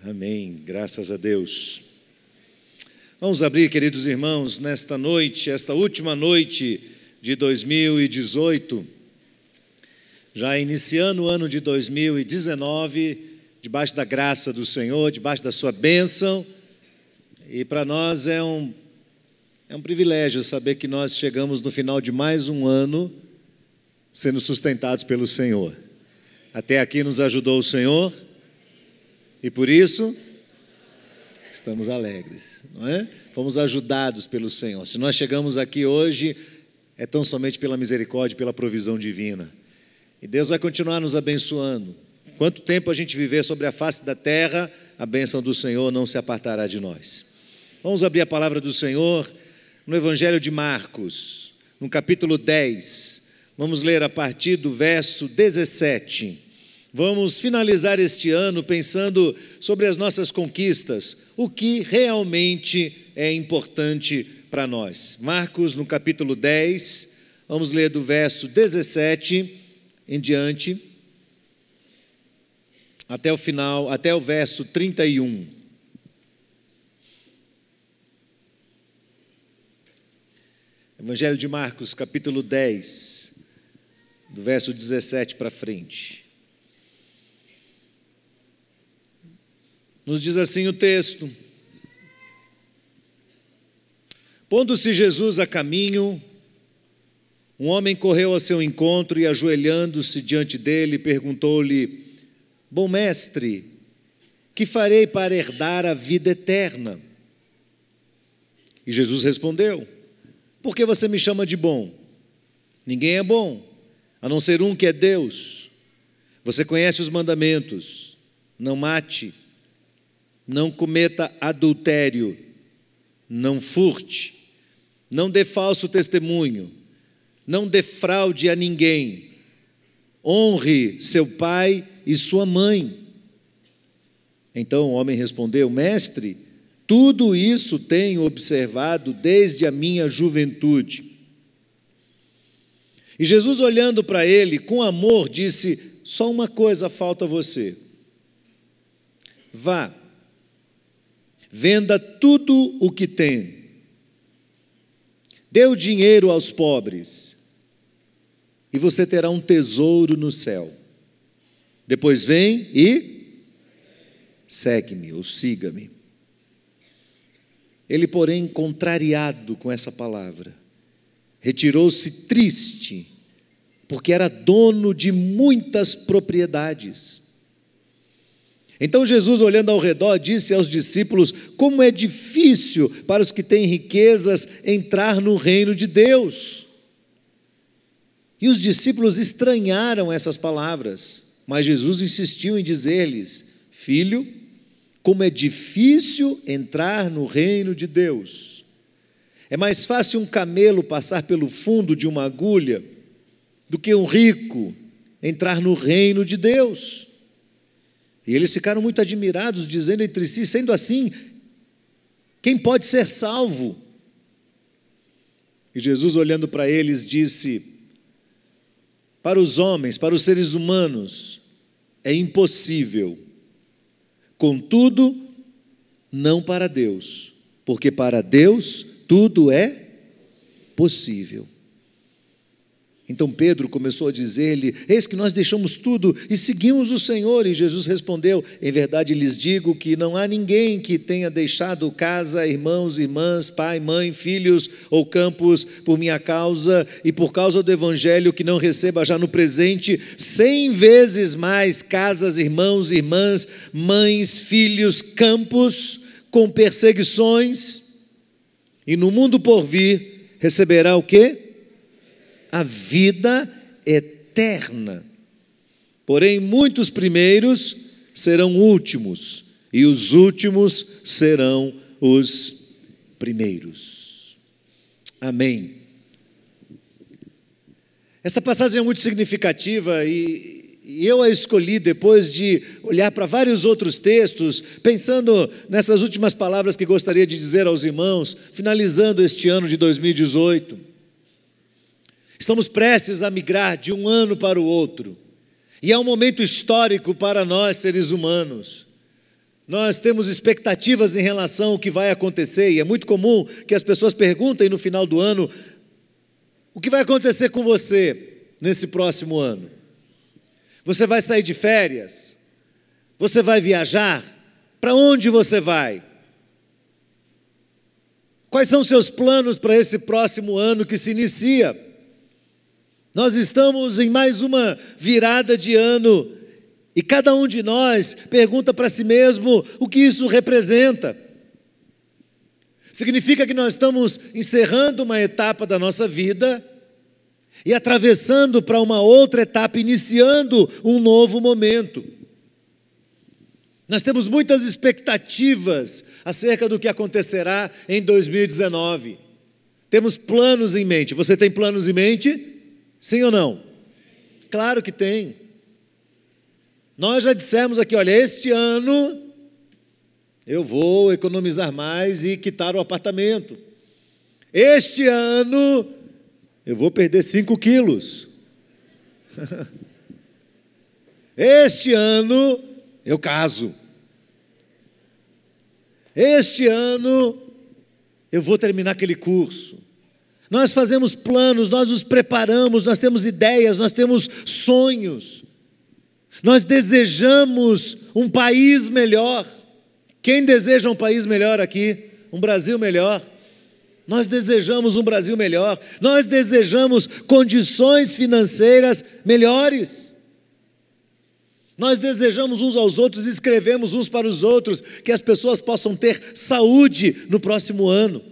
Amém, graças a Deus. Vamos abrir, queridos irmãos, nesta noite, esta última noite de 2018, já iniciando o ano de 2019, debaixo da graça do Senhor, debaixo da sua bênção, e para nós é um privilégio saber que nós chegamos no final de mais um ano sendo sustentados pelo Senhor. Até aqui nos ajudou o Senhor, e por isso estamos alegres, não é? Fomos ajudados pelo Senhor. Se nós chegamos aqui hoje, é tão somente pela misericórdia e pela provisão divina. E Deus vai continuar nos abençoando. Quanto tempo a gente viver sobre a face da terra, a bênção do Senhor não se apartará de nós. Vamos abrir a palavra do Senhor no Evangelho de Marcos, no capítulo 10. Vamos ler a partir do verso 17. Vamos finalizar este ano pensando sobre as nossas conquistas, o que realmente é importante para nós. Marcos, no capítulo 10, vamos ler do verso 17 em diante, até o final, até o verso 31. Evangelho de Marcos, capítulo 10, do verso 17 para frente. Nos diz assim o texto: pondo-se Jesus a caminho, um homem correu ao seu encontro e, ajoelhando-se diante dele, perguntou-lhe: bom mestre, que farei para herdar a vida eterna? E Jesus respondeu: por que você me chama de bom? Ninguém é bom, a não ser um que é Deus. Você conhece os mandamentos: não mate, não cometa adultério, não furte, não dê falso testemunho, não defraude a ninguém, honre seu pai e sua mãe. Então o homem respondeu: mestre, tudo isso tenho observado desde a minha juventude. E Jesus, olhando para ele com amor, disse: só uma coisa falta a você. Vá, venda tudo o que tem, dê o dinheiro aos pobres, e você terá um tesouro no céu. Depois vem e segue-me, ou siga-me. Ele, porém, contrariado com essa palavra, retirou-se triste, porque era dono de muitas propriedades. Então Jesus, olhando ao redor, disse aos discípulos: como é difícil para os que têm riquezas entrar no reino de Deus. E os discípulos estranharam essas palavras, mas Jesus insistiu em dizer-lhes: filho, como é difícil entrar no reino de Deus. É mais fácil um camelo passar pelo fundo de uma agulha do que um rico entrar no reino de Deus. E eles ficaram muito admirados, dizendo entre si: sendo assim, quem pode ser salvo? E Jesus, olhando para eles, disse: para os homens, para os seres humanos, é impossível. Contudo, não para Deus, porque para Deus tudo é possível. Então Pedro começou a dizer-lhe: eis que nós deixamos tudo e seguimos o Senhor. E Jesus respondeu: em verdade lhes digo que não há ninguém que tenha deixado casa, irmãos, irmãs, pai, mãe, filhos ou campos por minha causa e por causa do Evangelho, que não receba já no presente 100 vezes mais casas, irmãos, irmãs, mães, filhos, campos, com perseguições, e no mundo por vir receberá o quê? A vida eterna. Porém, muitos primeiros serão últimos, e os últimos serão os primeiros. Amém. Esta passagem é muito significativa e eu a escolhi depois de olhar para vários outros textos, pensando nessas últimas palavras que gostaria de dizer aos irmãos, finalizando este ano de 2018. Estamos prestes a migrar de um ano para o outro, e é um momento histórico para nós, seres humanos. nós temos expectativas em relação ao que vai acontecer, e é muito comum que as pessoas perguntem no final do ano: o que vai acontecer com você nesse próximo ano? Você vai sair de férias? Você vai viajar? Para onde você vai? Quais são os seus planos para esse próximo ano que se inicia? Nós estamos em mais uma virada de ano e cada um de nós pergunta para si mesmo o que isso representa. Significa que nós estamos encerrando uma etapa da nossa vida e atravessando para uma outra etapa, iniciando um novo momento. Nós temos muitas expectativas acerca do que acontecerá em 2019. Temos planos em mente. Você tem planos em mente? Sim ou não? Claro que tem. Nós já dissemos aqui, olha, este ano eu vou economizar mais e quitar o apartamento. Este ano eu vou perder 5 quilos. Este ano eu caso. Este ano eu vou terminar aquele curso. Nós fazemos planos, nós nos preparamos, nós temos ideias, nós temos sonhos. Nós desejamos um país melhor. Quem deseja um país melhor aqui? Um Brasil melhor? Nós desejamos um Brasil melhor. Nós desejamos condições financeiras melhores. Nós desejamos uns aos outros, escrevemos uns para os outros, que as pessoas possam ter saúde no próximo ano.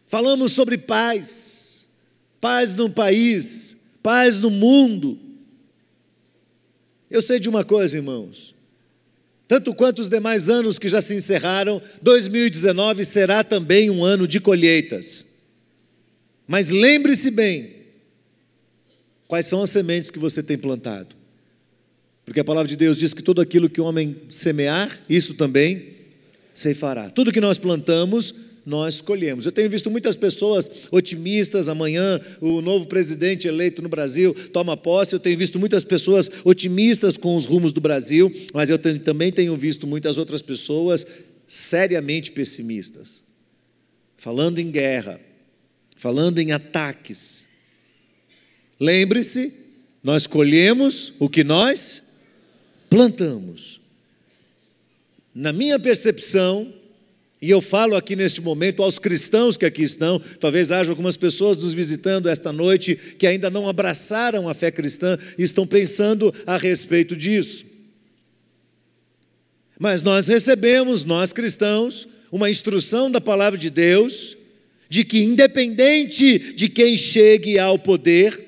Falamos sobre paz, paz no país, paz no mundo. Eu sei de uma coisa, irmãos, tanto quanto os demais anos que já se encerraram, 2019 será também um ano de colheitas. Mas lembre-se bem, quais são as sementes que você tem plantado. Porque a palavra de Deus diz que tudo aquilo que o homem semear, isso também ceifará. Tudo que nós plantamos, nós colhemos. Eu tenho visto muitas pessoas otimistas. Amanhã o novo presidente eleito no Brasil toma posse. Eu tenho visto muitas pessoas otimistas com os rumos do Brasil, mas eu também tenho visto muitas outras pessoas seriamente pessimistas, falando em guerra, falando em ataques. Lembre-se, nós colhemos o que nós plantamos. Na minha percepção, e eu falo aqui neste momento aos cristãos que aqui estão, talvez haja algumas pessoas nos visitando esta noite que ainda não abraçaram a fé cristã e estão pensando a respeito disso. Mas nós recebemos, nós cristãos, uma instrução da palavra de Deus, de que independente de quem chegue ao poder,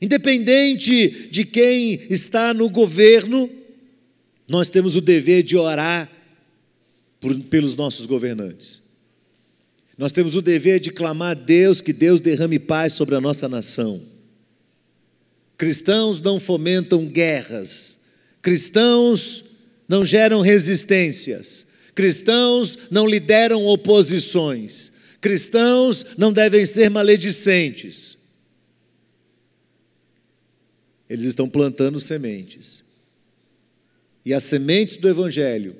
independente de quem está no governo, nós temos o dever de orar pelos nossos governantes. Nós temos o dever de clamar a Deus, que Deus derrame paz sobre a nossa nação. Cristãos não fomentam guerras, cristãos não geram resistências, cristãos não lideram oposições, cristãos não devem ser maledicentes. Eles estão plantando sementes. E as sementes do Evangelho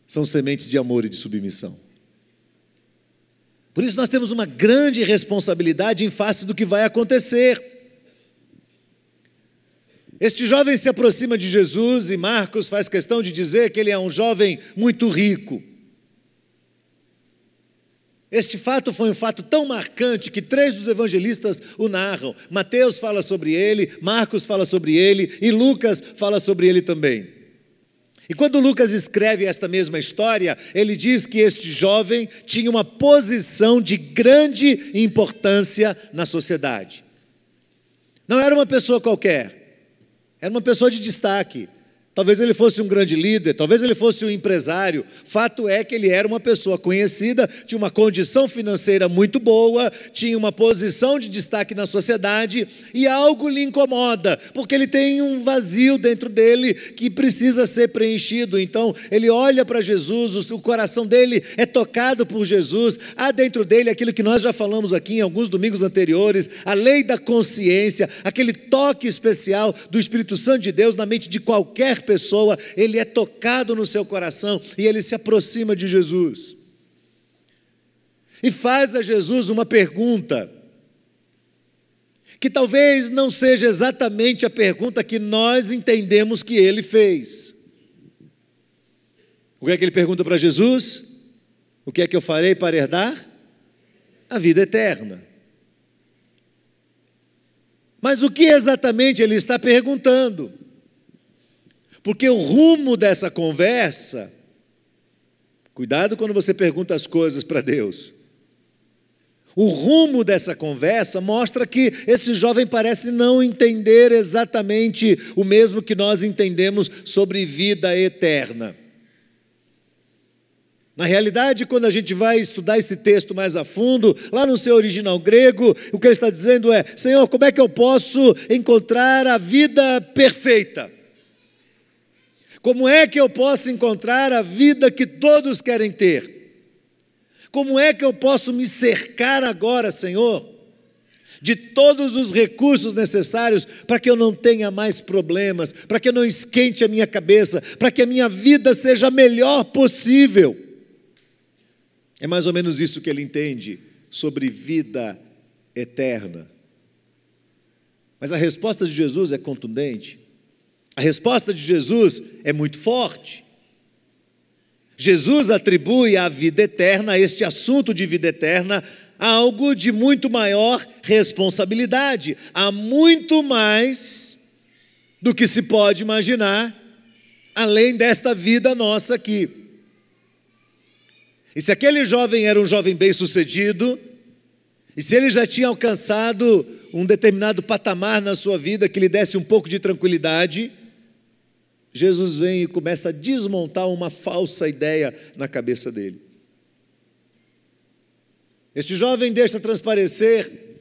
são sementes de amor e de submissão. Por isso nós temos uma grande responsabilidade em face do que vai acontecer. Este jovem se aproxima de Jesus e Marcos faz questão de dizer que ele é um jovem muito rico. Este fato foi um fato tão marcante que 3 dos evangelistas o narram. Mateus fala sobre ele, Marcos fala sobre ele e Lucas fala sobre ele também. E quando Lucas escreve esta mesma história, ele diz que este jovem tinha uma posição de grande importância na sociedade. Não era uma pessoa qualquer, era uma pessoa de destaque. Talvez ele fosse um grande líder, talvez ele fosse um empresário. Fato é que ele era uma pessoa conhecida, tinha uma condição financeira muito boa, tinha uma posição de destaque na sociedade e algo lhe incomoda, porque ele tem um vazio dentro dele que precisa ser preenchido. Então ele olha para Jesus, o coração dele é tocado por Jesus, há dentro dele aquilo que nós já falamos aqui em alguns domingos anteriores, a lei da consciência, aquele toque especial do Espírito Santo de Deus na mente de qualquer qualquer pessoa, ele é tocado no seu coração e ele se aproxima de Jesus. E faz a Jesus uma pergunta, que talvez não seja exatamente a pergunta que nós entendemos que ele fez. O que é que ele pergunta para Jesus? O que é que eu farei para herdar a vida eterna? Mas o que exatamente ele está perguntando? Porque o rumo dessa conversa, cuidado quando você pergunta as coisas para Deus. O rumo dessa conversa mostra que esse jovem parece não entender exatamente o mesmo que nós entendemos sobre vida eterna. Na realidade, quando a gente vai estudar esse texto mais a fundo, lá no seu original grego, o que ele está dizendo é: Senhor, como é que eu posso encontrar a vida perfeita? Como é que eu posso encontrar a vida que todos querem ter? Como é que eu posso me cercar agora, Senhor, de todos os recursos necessários para que eu não tenha mais problemas, para que eu não esquente a minha cabeça, para que a minha vida seja a melhor possível? É mais ou menos isso que ele entende sobre vida eterna. Mas a resposta de Jesus é contundente. A resposta de Jesus é muito forte. Jesus atribui à vida eterna, a este assunto de vida eterna, algo de muito maior responsabilidade. Há muito mais do que se pode imaginar, além desta vida nossa aqui. E se aquele jovem era um jovem bem-sucedido, e se ele já tinha alcançado um determinado patamar na sua vida que lhe desse um pouco de tranquilidade, Jesus vem e começa a desmontar uma falsa ideia na cabeça dele. Este jovem deixa transparecer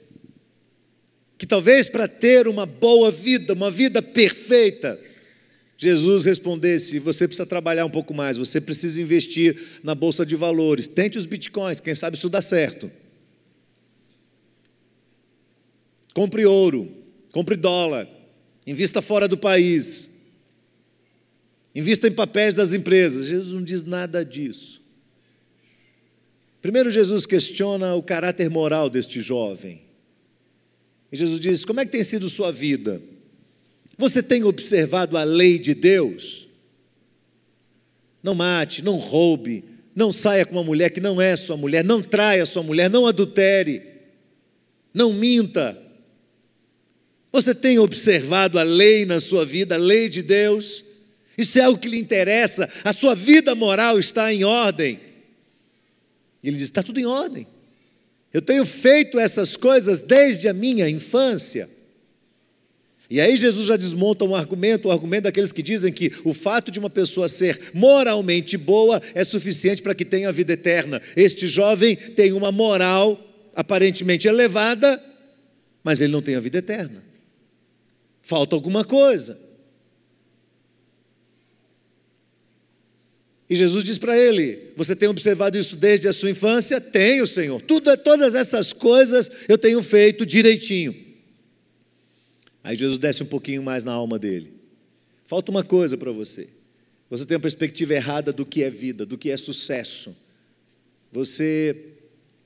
que talvez para ter uma boa vida, uma vida perfeita, Jesus respondesse: você precisa trabalhar um pouco mais, você precisa investir na bolsa de valores, tente os bitcoins, quem sabe isso dá certo. Compre ouro, compre dólar, invista fora do país, invista em papéis das empresas. Jesus não diz nada disso. Primeiro, Jesus questiona o caráter moral deste jovem. E Jesus diz: como é que tem sido sua vida? Você tem observado a lei de Deus? Não mate, não roube, não saia com uma mulher que não é sua mulher, não traia sua mulher, não adultere, não minta. Você tem observado a lei na sua vida, a lei de Deus? Isso é algo que lhe interessa? A sua vida moral está em ordem? Ele diz: está tudo em ordem. Eu tenho feito essas coisas desde a minha infância. E aí Jesus já desmonta o argumento daqueles que dizem que o fato de uma pessoa ser moralmente boa é suficiente para que tenha a vida eterna. Este jovem tem uma moral aparentemente elevada, mas ele não tem a vida eterna. Falta alguma coisa. E Jesus diz para ele: você tem observado isso desde a sua infância? Tenho, Senhor. Todas essas coisas eu tenho feito direitinho. Aí Jesus desce um pouquinho mais na alma dele. Falta uma coisa para você. Você tem uma perspectiva errada do que é vida, do que é sucesso. Você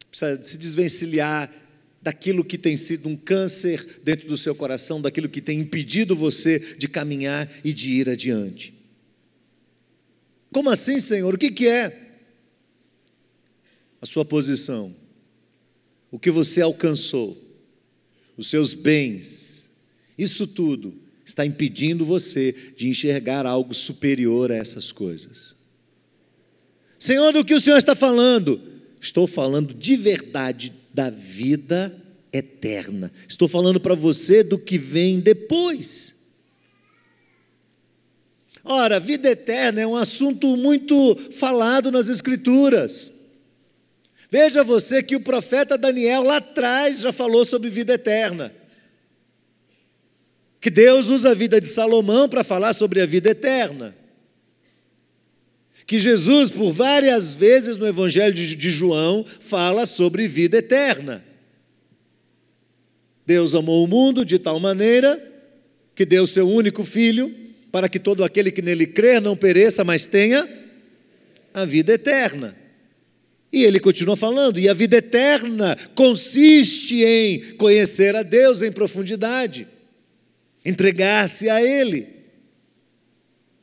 precisa se desvencilhar daquilo que tem sido um câncer dentro do seu coração, daquilo que tem impedido você de caminhar e de ir adiante. Como assim, Senhor? O que é? A sua posição, o que você alcançou, os seus bens, isso tudo está impedindo você de enxergar algo superior a essas coisas. Senhor, do que o Senhor está falando? Estou falando de verdade da vida eterna. Estou falando para você do que vem depois. Ora, vida eterna é um assunto muito falado nas Escrituras. Veja você que o profeta Daniel lá atrás já falou sobre vida eterna. Que Deus usa a vida de Salomão para falar sobre a vida eterna. Que Jesus, por várias vezes no Evangelho de João, fala sobre vida eterna. Deus amou o mundo de tal maneira que deu seu único filho, para que todo aquele que nele crer não pereça, mas tenha a vida eterna. E ele continua falando, e a vida eterna consiste em conhecer a Deus em profundidade, entregar-se a Ele.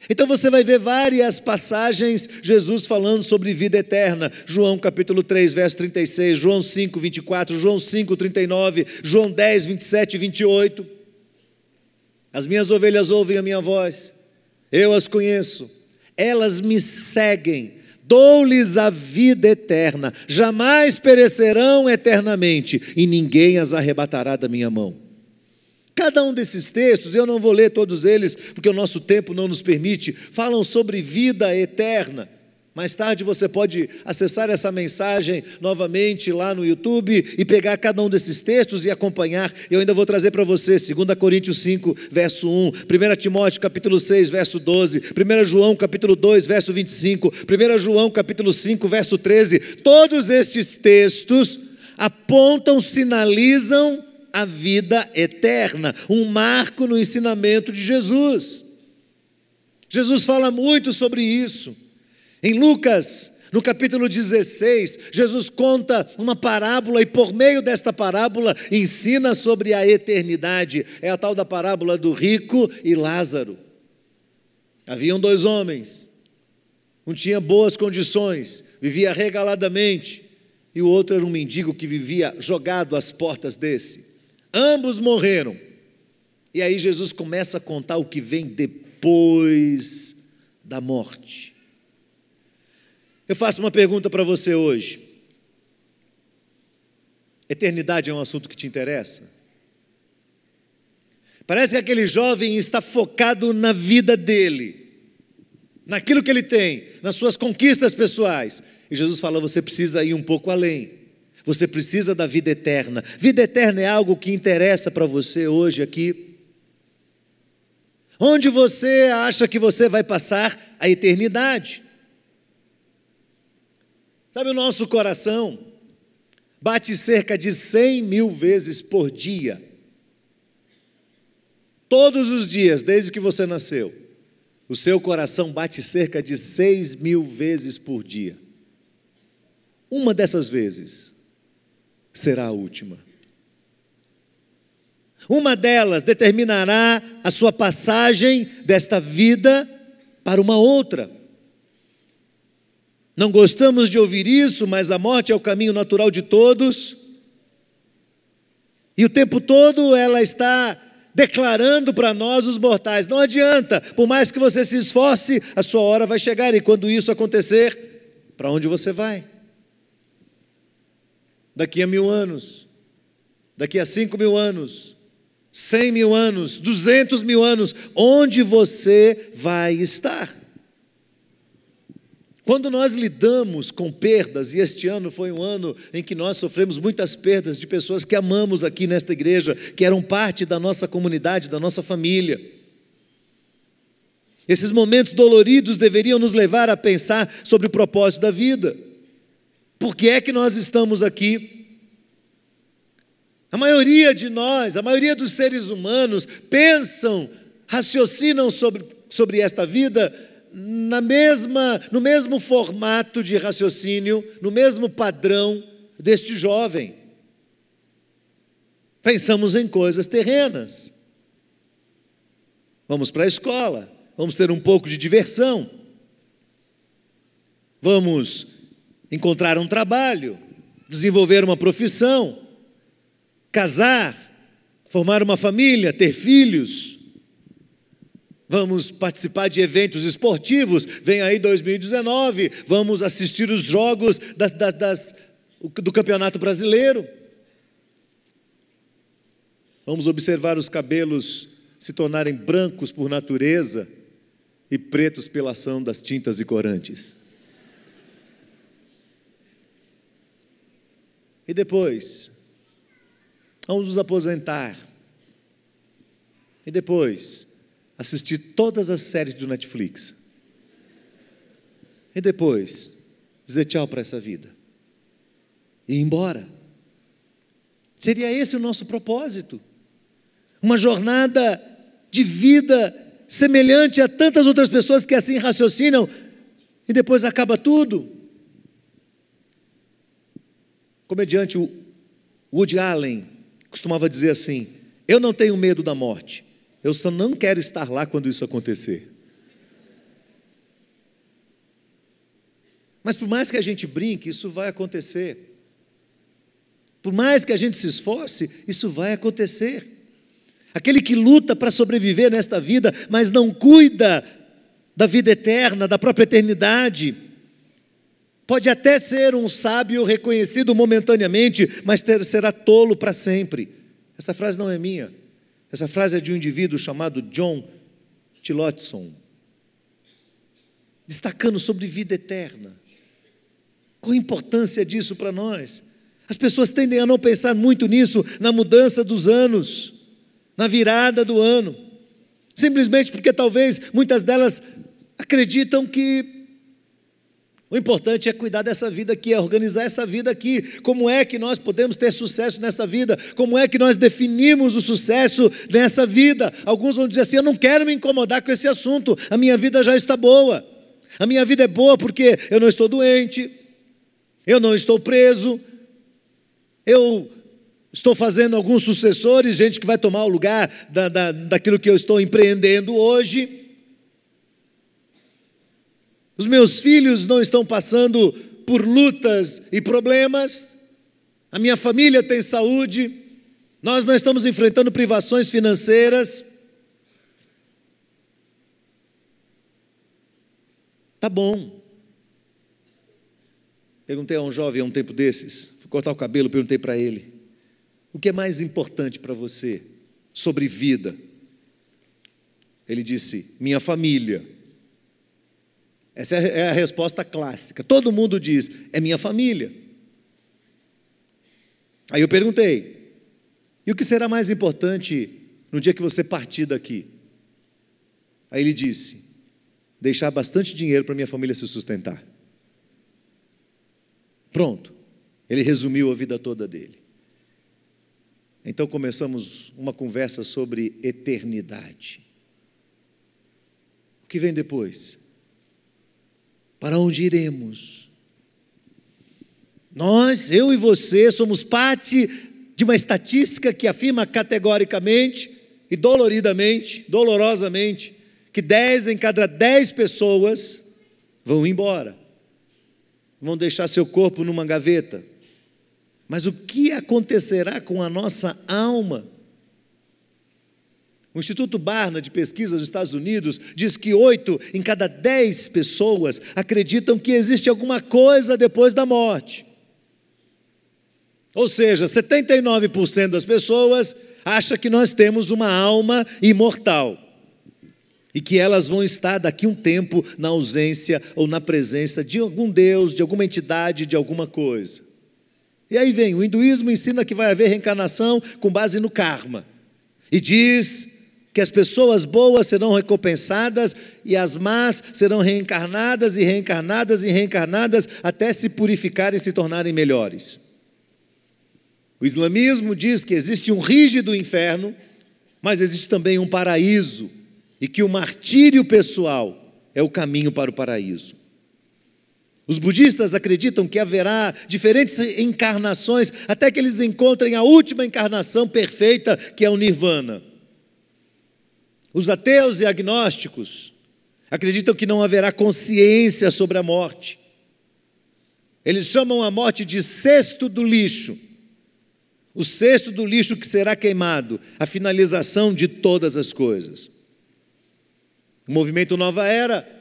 Então você vai ver várias passagens, Jesus falando sobre vida eterna, João capítulo 3, verso 36, João 5, 24, João 5, 39, João 10, 27 e 28. As minhas ovelhas ouvem a minha voz, eu as conheço, elas me seguem, dou-lhes a vida eterna, jamais perecerão eternamente, e ninguém as arrebatará da minha mão. Cada um desses textos, eu não vou ler todos eles, porque o nosso tempo não nos permite, falam sobre vida eterna. Mais tarde você pode acessar essa mensagem novamente lá no YouTube e pegar cada um desses textos e acompanhar. Eu ainda vou trazer para você 2 Coríntios 5, verso 1, 1 Timóteo capítulo 6, verso 12, 1 João capítulo 2, verso 25, 1 João capítulo 5, verso 13. Todos estes textos apontam, sinalizam a vida eterna, um marco no ensinamento de Jesus. Jesus fala muito sobre isso. Em Lucas, no capítulo 16, Jesus conta uma parábola e por meio desta parábola ensina sobre a eternidade. É a tal da parábola do rico e Lázaro. Haviam dois homens, um tinha boas condições, vivia regaladamente, e o outro era um mendigo que vivia jogado às portas desse. Ambos morreram. E aí Jesus começa a contar o que vem depois da morte. Eu faço uma pergunta para você hoje. Eternidade é um assunto que te interessa? Parece que aquele jovem está focado na vida dele, naquilo que ele tem, nas suas conquistas pessoais. E Jesus fala, você precisa ir um pouco além. Você precisa da vida eterna. Vida eterna é algo que interessa para você hoje aqui. Onde você acha que você vai passar a eternidade? Sabe, o nosso coração bate cerca de 100 mil vezes por dia. Todos os dias, desde que você nasceu, o seu coração bate cerca de 6 mil vezes por dia. Uma dessas vezes será a última. Uma delas determinará a sua passagem desta vida para uma outra. Não gostamos de ouvir isso, mas a morte é o caminho natural de todos. E o tempo todo ela está declarando para nós os mortais, não adianta, por mais que você se esforce, a sua hora vai chegar. E quando isso acontecer, para onde você vai? Daqui a 1000 anos, daqui a 5.000 anos, 100.000 anos, 200.000 anos, onde você vai estar? Quando nós lidamos com perdas, e este ano foi um ano em que nós sofremos muitas perdas de pessoas que amamos aqui nesta igreja, que eram parte da nossa comunidade, da nossa família. Esses momentos doloridos deveriam nos levar a pensar sobre o propósito da vida. Por que é que nós estamos aqui? A maioria de nós, a maioria dos seres humanos pensam, raciocinam sobre esta vida no mesmo formato de raciocínio, no mesmo padrão deste jovem. Pensamos em coisas terrenas. Vamos para a escola, vamos ter um pouco de diversão, vamos encontrar um trabalho, desenvolver uma profissão, casar, formar uma família, ter filhos. Vamos participar de eventos esportivos, vem aí 2019, vamos assistir os jogos do Campeonato Brasileiro. Vamos observar os cabelos se tornarem brancos por natureza e pretos pela ação das tintas e corantes. E depois, vamos nos aposentar. E depois, assistir todas as séries do Netflix. E depois, dizer tchau para essa vida. E ir embora. Seria esse o nosso propósito. Uma jornada de vida semelhante a tantas outras pessoas que assim raciocinam e depois acaba tudo. O comediante Woody Allen costumava dizer assim: eu não tenho medo da morte, eu só não quero estar lá quando isso acontecer. Mas por mais que a gente brinque, isso vai acontecer. Por mais que a gente se esforce, isso vai acontecer. Aquele que luta para sobreviver nesta vida, mas não cuida da vida eterna, da própria eternidade, pode até ser um sábio reconhecido momentaneamente, mas será tolo para sempre. Essa frase não é minha. Essa frase é de um indivíduo chamado John Tillotson, destacando sobre vida eterna. Qual a importância disso para nós? As pessoas tendem a não pensar muito nisso na mudança dos anos, na virada do ano, simplesmente porque talvez muitas delas acreditam que o importante é cuidar dessa vida aqui, é organizar essa vida aqui. Como é que nós podemos ter sucesso nessa vida? Como é que nós definimos o sucesso nessa vida? Alguns vão dizer assim: eu não quero me incomodar com esse assunto, a minha vida já está boa. A minha vida é boa porque eu não estou doente, eu não estou preso, eu estou fazendo alguns sucessores, gente que vai tomar o lugar daquilo que eu estou empreendendo hoje. Os meus filhos não estão passando por lutas e problemas. A minha família tem saúde. Nós não estamos enfrentando privações financeiras. Tá bom. Perguntei a um jovem há um tempo desses, fui cortar o cabelo, perguntei para ele: o que é mais importante para você sobre vida? Ele disse: minha família. Essa é a resposta clássica. Todo mundo diz: é minha família. Aí eu perguntei: e o que será mais importante no dia que você partir daqui? Aí ele disse: deixar bastante dinheiro para minha família se sustentar. Pronto. Ele resumiu a vida toda dele. Então começamos uma conversa sobre eternidade. O que vem depois? Para onde iremos? Nós, eu e você, somos parte de uma estatística que afirma categoricamente e dolorosamente, que 10 em cada 10 pessoas vão embora, vão deixar seu corpo numa gaveta. Mas o que acontecerá com a nossa alma? O Instituto Barna de Pesquisa dos Estados Unidos diz que 8 em cada 10 pessoas acreditam que existe alguma coisa depois da morte. Ou seja, 79% das pessoas acham que nós temos uma alma imortal e que elas vão estar daqui a um tempo na ausência ou na presença de algum Deus, de alguma entidade, de alguma coisa. E aí vem, o hinduísmo ensina que vai haver reencarnação com base no karma. E diz que as pessoas boas serão recompensadas e as más serão reencarnadas e reencarnadas e reencarnadas até se purificarem e se tornarem melhores. O islamismo diz que existe um rígido inferno, mas existe também um paraíso e que o martírio pessoal é o caminho para o paraíso. Os budistas acreditam que haverá diferentes encarnações até que eles encontrem a última encarnação perfeita, que é o nirvana. Os ateus e agnósticos acreditam que não haverá consciência sobre a morte. Eles chamam a morte de cesto do lixo. O cesto do lixo que será queimado, a finalização de todas as coisas. O movimento Nova Era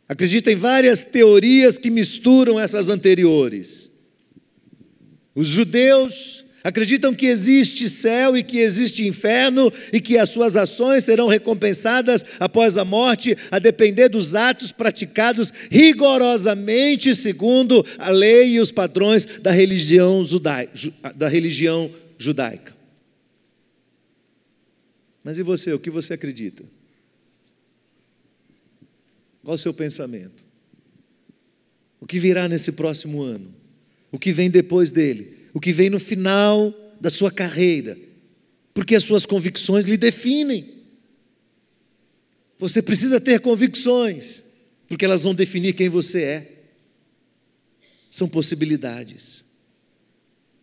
acredita em várias teorias que misturam essas anteriores. Os judeus acreditam que existe céu e que existe inferno e que as suas ações serão recompensadas após a morte, a depender dos atos praticados rigorosamente segundo a lei e os padrões da religião judaica. Mas e você, o que você acredita? Qual o seu pensamento? O que virá nesse próximo ano? O que vem depois dele? O que vem no final da sua carreira? Porque as suas convicções lhe definem. Você precisa ter convicções, porque elas vão definir quem você é. São possibilidades.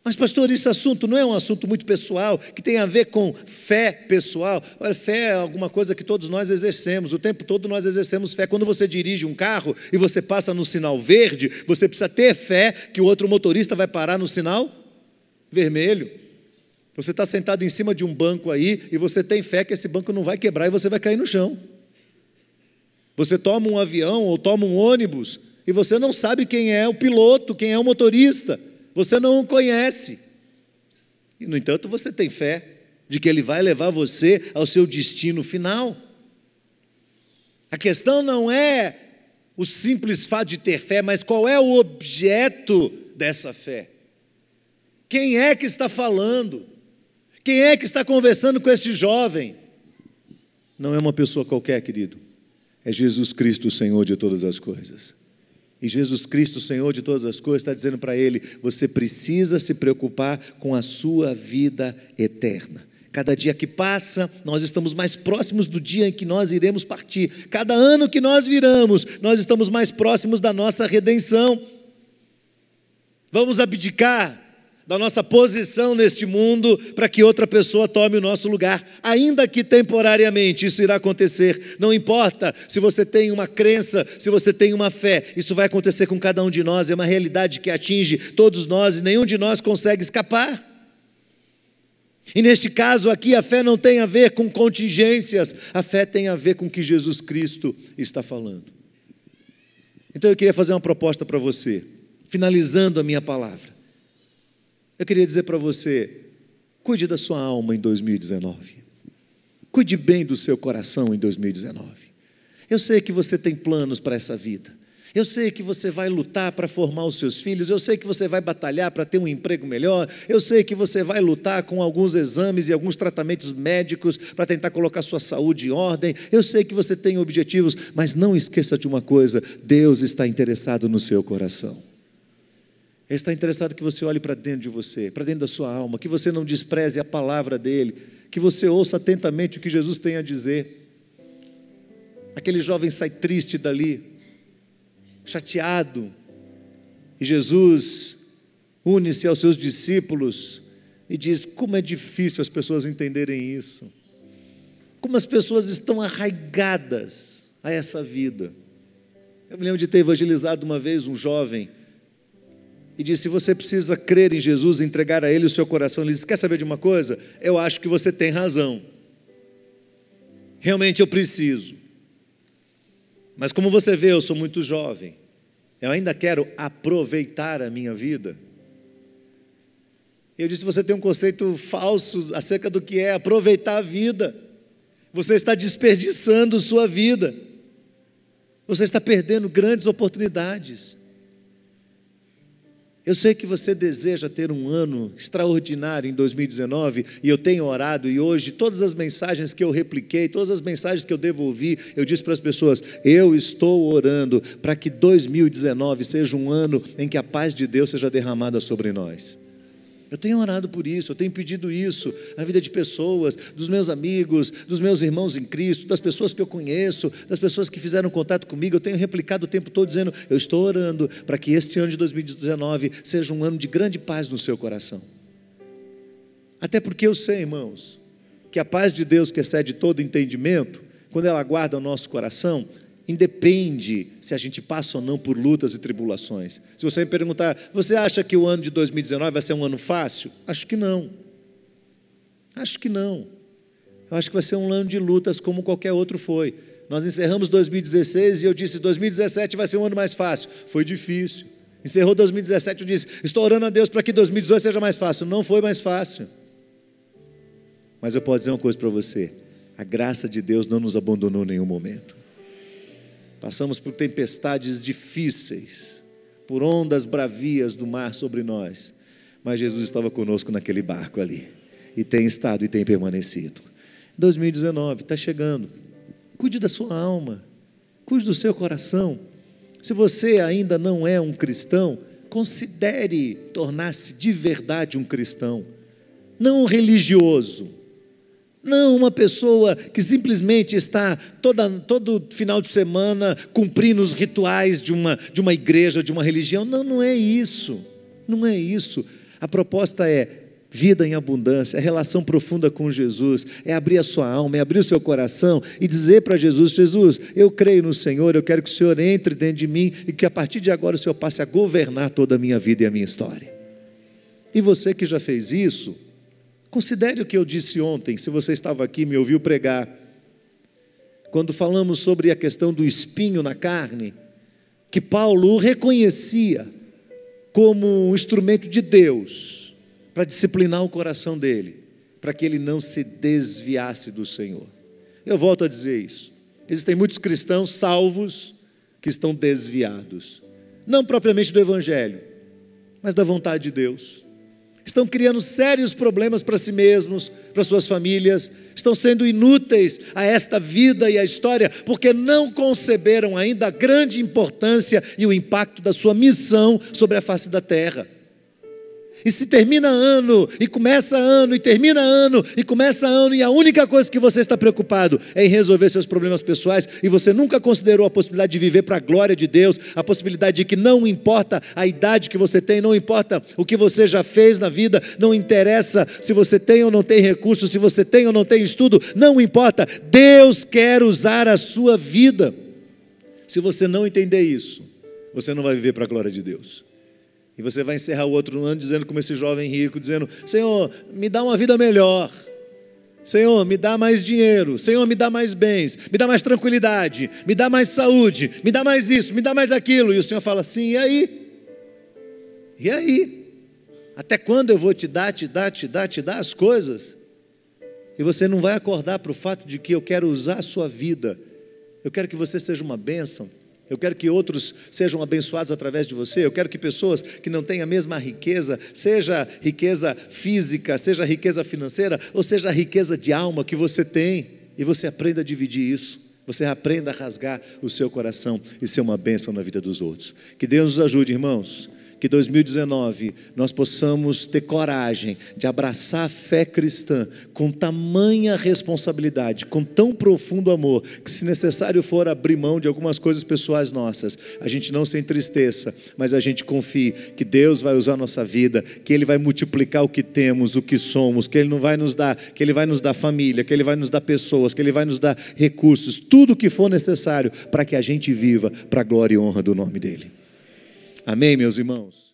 Mas, pastor, esse assunto não é um assunto muito pessoal, que tem a ver com fé pessoal. Olha, fé é alguma coisa que todos nós exercemos, o tempo todo nós exercemos fé. Quando você dirige um carro e você passa no sinal verde, você precisa ter fé que o outro motorista vai parar no sinal vermelho. Você está sentado em cima de um banco aí e você tem fé que esse banco não vai quebrar e você vai cair no chão. Você toma um avião ou toma um ônibus e você não sabe quem é o piloto, quem é o motorista. Você não o conhece. E, no entanto, você tem fé de que ele vai levar você ao seu destino final. A questão não é o simples fato de ter fé, mas qual é o objeto dessa fé? Quem é que está falando? Quem é que está conversando com esse jovem? Não é uma pessoa qualquer, querido. É Jesus Cristo, o Senhor de todas as coisas. E Jesus Cristo, o Senhor de todas as coisas, está dizendo para ele: você precisa se preocupar com a sua vida eterna. Cada dia que passa, nós estamos mais próximos do dia em que nós iremos partir. Cada ano que nós viramos, nós estamos mais próximos da nossa redenção. Vamos abdicar da nossa posição neste mundo para que outra pessoa tome o nosso lugar, ainda que temporariamente. Isso irá acontecer. Não importa se você tem uma crença, se você tem uma fé, isso vai acontecer com cada um de nós. É uma realidade que atinge todos nós e nenhum de nós consegue escapar. E neste caso aqui, a fé não tem a ver com contingências, a fé tem a ver com o que Jesus Cristo está falando. Então eu queria fazer uma proposta para você, finalizando a minha palavra. Eu queria dizer para você: cuide da sua alma em 2019. Cuide bem do seu coração em 2019. Eu sei que você tem planos para essa vida. Eu sei que você vai lutar para formar os seus filhos. Eu sei que você vai batalhar para ter um emprego melhor. Eu sei que você vai lutar com alguns exames e alguns tratamentos médicos para tentar colocar sua saúde em ordem. Eu sei que você tem objetivos, mas não esqueça de uma coisa: Deus está interessado no seu coração. Ele está interessado que você olhe para dentro de você, para dentro da sua alma, que você não despreze a palavra dele, que você ouça atentamente o que Jesus tem a dizer. Aquele jovem sai triste dali, chateado, e Jesus une-se aos seus discípulos e diz: como é difícil as pessoas entenderem isso, como as pessoas estão arraigadas a essa vida. Eu me lembro de ter evangelizado uma vez um jovem e disse: você precisa crer em Jesus, entregar a Ele o seu coração. Ele disse: quer saber de uma coisa? Eu acho que você tem razão, realmente eu preciso, mas como você vê, eu sou muito jovem, eu ainda quero aproveitar a minha vida. Eu disse: você tem um conceito falso acerca do que é aproveitar a vida. Você está desperdiçando sua vida, você está perdendo grandes oportunidades. Eu sei que você deseja ter um ano extraordinário em 2019, e eu tenho orado, e hoje todas as mensagens que eu repliquei, todas as mensagens que eu devolvi, eu disse para as pessoas: eu estou orando para que 2019 seja um ano em que a paz de Deus seja derramada sobre nós. Eu tenho orado por isso, eu tenho pedido isso na vida de pessoas, dos meus amigos, dos meus irmãos em Cristo, das pessoas que eu conheço, das pessoas que fizeram contato comigo. Eu tenho replicado o tempo todo dizendo: eu estou orando para que este ano de 2019 seja um ano de grande paz no seu coração. Até porque eu sei, irmãos, que a paz de Deus, que excede todo entendimento, quando ela guarda o nosso coração, independe se a gente passa ou não por lutas e tribulações. Se você me perguntar: você acha que o ano de 2019 vai ser um ano fácil? Acho que não. Acho que não. Eu acho que vai ser um ano de lutas como qualquer outro foi. Nós encerramos 2016 e eu disse: 2017 vai ser um ano mais fácil. Foi difícil. Encerrou 2017, eu disse: estou orando a Deus para que 2018 seja mais fácil. Não foi mais fácil. Mas eu posso dizer uma coisa para você: a graça de Deus não nos abandonou em nenhum momento. Passamos por tempestades difíceis, por ondas bravias do mar sobre nós, mas Jesus estava conosco naquele barco ali, e tem estado e tem permanecido. 2019 está chegando. Cuide da sua alma, cuide do seu coração. Se você ainda não é um cristão, considere tornar-se de verdade um cristão, não um religioso. Não uma pessoa que simplesmente está todo final de semana cumprindo os rituais de uma igreja, de uma religião. Não, não é isso. Não é isso. A proposta é vida em abundância, é relação profunda com Jesus, é abrir a sua alma, é abrir o seu coração e dizer para Jesus: Jesus, eu creio no Senhor, eu quero que o Senhor entre dentro de mim e que a partir de agora o Senhor passe a governar toda a minha vida e a minha história. E você que já fez isso, considere o que eu disse ontem, se você estava aqui e me ouviu pregar, quando falamos sobre a questão do espinho na carne, que Paulo o reconhecia como um instrumento de Deus para disciplinar o coração dele, para que ele não se desviasse do Senhor. Eu volto a dizer isso. Existem muitos cristãos salvos que estão desviados, não propriamente do Evangelho, mas da vontade de Deus. Estão criando sérios problemas para si mesmos, para suas famílias, estão sendo inúteis a esta vida e a história, porque não conceberam ainda a grande importância e o impacto da sua missão sobre a face da terra. E se termina ano, e começa ano, e termina ano, e começa ano, e a única coisa que você está preocupado é em resolver seus problemas pessoais, e você nunca considerou a possibilidade de viver para a glória de Deus, a possibilidade de que não importa a idade que você tem, não importa o que você já fez na vida, não interessa se você tem ou não tem recursos, se você tem ou não tem estudo, não importa, Deus quer usar a sua vida. Se você não entender isso, você não vai viver para a glória de Deus. E você vai encerrar o outro ano dizendo, como esse jovem rico, dizendo: Senhor, me dá uma vida melhor. Senhor, me dá mais dinheiro. Senhor, me dá mais bens. Me dá mais tranquilidade. Me dá mais saúde. Me dá mais isso, me dá mais aquilo. E o Senhor fala assim: e aí? E aí? Até quando eu vou te dar as coisas? E você não vai acordar para o fato de que eu quero usar a sua vida. Eu quero que você seja uma bênção. Eu quero que outros sejam abençoados através de você. Eu quero que pessoas que não têm a mesma riqueza, seja riqueza física, seja riqueza financeira, ou seja a riqueza de alma que você tem, e você aprenda a dividir isso. Você aprenda a rasgar o seu coração e ser uma bênção na vida dos outros. Que Deus nos ajude, irmãos. Que 2019 nós possamos ter coragem de abraçar a fé cristã com tamanha responsabilidade, com tão profundo amor, que se necessário for abrir mão de algumas coisas pessoais nossas, a gente não se entristeça, mas a gente confie que Deus vai usar a nossa vida, que Ele vai multiplicar o que temos, o que somos, que Ele não vai nos dar, que Ele vai nos dar família, que Ele vai nos dar pessoas, que Ele vai nos dar recursos, tudo o que for necessário para que a gente viva para a glória e honra do nome dEle. Amém, meus irmãos?